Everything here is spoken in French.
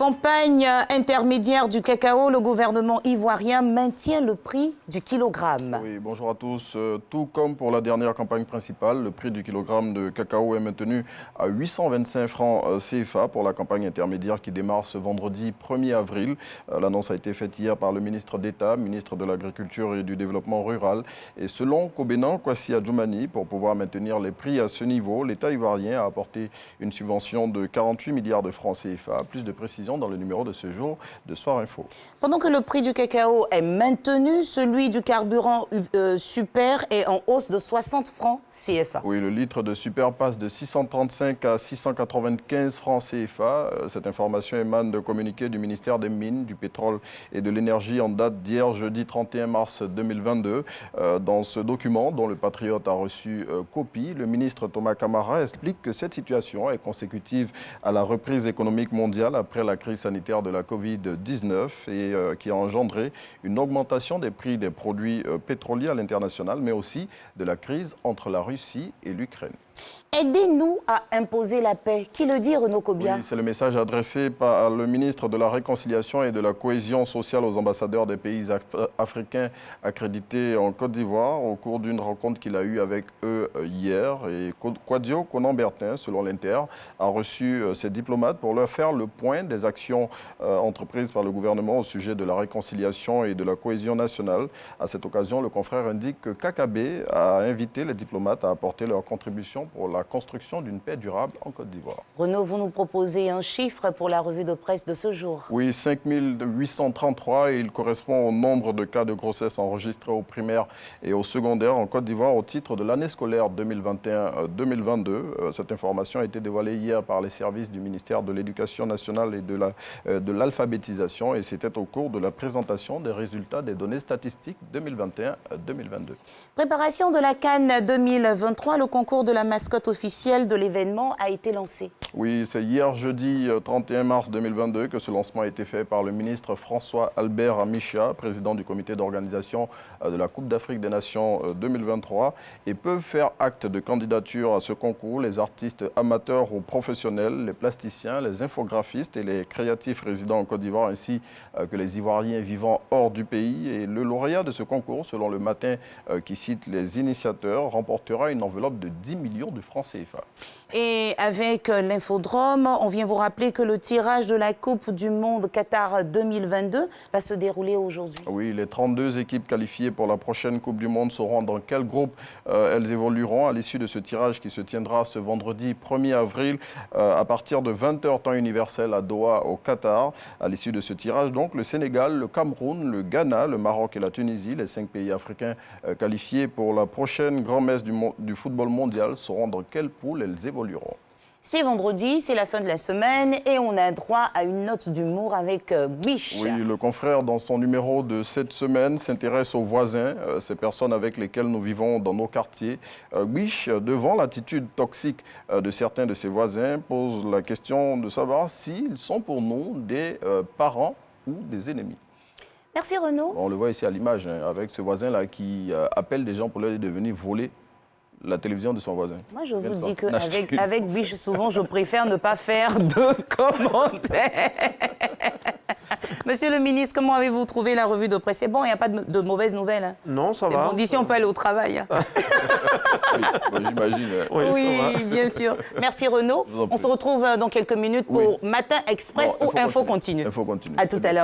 campagne intermédiaire du cacao, le gouvernement ivoirien maintient le prix du kilogramme. Oui, bonjour à tous. Tout comme pour la dernière campagne principale, le prix du kilogramme de cacao est maintenu à 825 francs CFA pour la campagne intermédiaire qui démarre ce vendredi 1er avril. L'annonce a été faite hier par le ministre d'État, ministre de l'Agriculture et du Développement rural. Et selon Kobenan Kwasi Adjoumani, pour pouvoir maintenir les prix à ce niveau, l'État ivoirien a apporté une subvention de 48 milliards de francs CFA. Plus de précisions dans le numéro de ce jour de Soir Info. Pendant que le prix du cacao est maintenu, celui du carburant super est en hausse de 60 francs CFA. Oui, le litre de super passe de 635 à 695 francs CFA. Cette information émane de communiqué du ministère des Mines, du Pétrole et de l'Énergie en date d'hier, jeudi 31 mars 2022. Dans ce document, dont le Patriote a reçu copie, le ministre Thomas Kamara explique que cette situation est consécutive à la reprise économique mondiale après la crise sanitaire de la Covid-19 et qui a engendré une augmentation des prix des produits pétroliers à l'international, mais aussi de la crise entre la Russie et l'Ukraine. Aidez-nous à imposer la paix. Qui le dit, Renaud Kobia? Oui, c'est le message adressé par le ministre de la Réconciliation et de la Cohésion sociale aux ambassadeurs des pays africains accrédités en Côte d'Ivoire au cours d'une rencontre qu'il a eue avec eux hier. Et Kouadio Konan-Bertin, selon l'Inter, a reçu ces diplomates pour leur faire le point des actions entreprises par le gouvernement au sujet de la réconciliation et de la cohésion nationale. À cette occasion, le confrère indique que Kakabe a invité les diplomates à apporter leur contribution pour la construction d'une paix durable en Côte d'Ivoire. Renaud, vous nous proposez un chiffre pour la revue de presse de ce jour. Oui, 5833 et il correspond au nombre de cas de grossesse enregistrés au primaire et au secondaire en Côte d'Ivoire au titre de l'année scolaire 2021-2022. Cette information a été dévoilée hier par les services du ministère de l'Éducation nationale et de l'alphabétisation et c'était au cours de la présentation des résultats des données statistiques 2021-2022. Préparation de la CAN 2023, le concours de la mascotte officielle de l'événement a été lancé. Oui, c'est hier jeudi 31 mars 2022 que ce lancement a été fait par le ministre François Albert Amicha, président du comité d'organisation de la Coupe d'Afrique des Nations 2023 et peuvent faire acte de candidature à ce concours les artistes amateurs ou professionnels, les plasticiens, les infographistes et les créatifs résidant en Côte d'Ivoire ainsi que les Ivoiriens vivant hors du pays. Et le lauréat de ce concours, selon le Matin qui cite les initiateurs, remportera une enveloppe de 10 millions de francs CFA. Et avec l'Infodrome, on vient vous rappeler que le tirage de la Coupe du Monde Qatar 2022 va se dérouler aujourd'hui. Oui, les 32 équipes qualifiées pour la prochaine Coupe du Monde sauront dans quel groupe elles évolueront à l'issue de ce tirage qui se tiendra ce vendredi 1er avril à partir de 20h temps universel à Doha au Qatar. À l'issue de ce tirage, donc, le Sénégal, le Cameroun, le Ghana, le Maroc et la Tunisie, les 5 pays africains qualifiés pour la prochaine grand-messe du football mondial, sauront dans quelle poule elles évolueront. C'est vendredi, c'est la fin de la semaine et on a droit à une note d'humour avec Biche. Oui, le confrère, dans son numéro de cette semaine, s'intéresse aux voisins, ces personnes avec lesquelles nous vivons dans nos quartiers. Biche, devant l'attitude toxique de certains de ses voisins, pose la question de savoir s'ils sont pour nous des parents ou des ennemis. Merci Renaud. On le voit ici à l'image, avec ce voisin-là qui appelle des gens pour leur dire de venir voler la télévision de son voisin. Moi, je vous dis qu'avec Biche, souvent, je préfère ne pas faire de commentaires. Monsieur le ministre, comment avez-vous trouvé la revue de presse? C'est bon, il n'y a pas de mauvaises nouvelles. Hein? Non, ça va. C'est bon, d'ici, on peut aller au travail. Hein? Oui, j'imagine. Oui, bien sûr. Merci Renaud. On se retrouve dans quelques minutes pour Matin Express ou Info Continue. Info Continue. À tout à l'heure.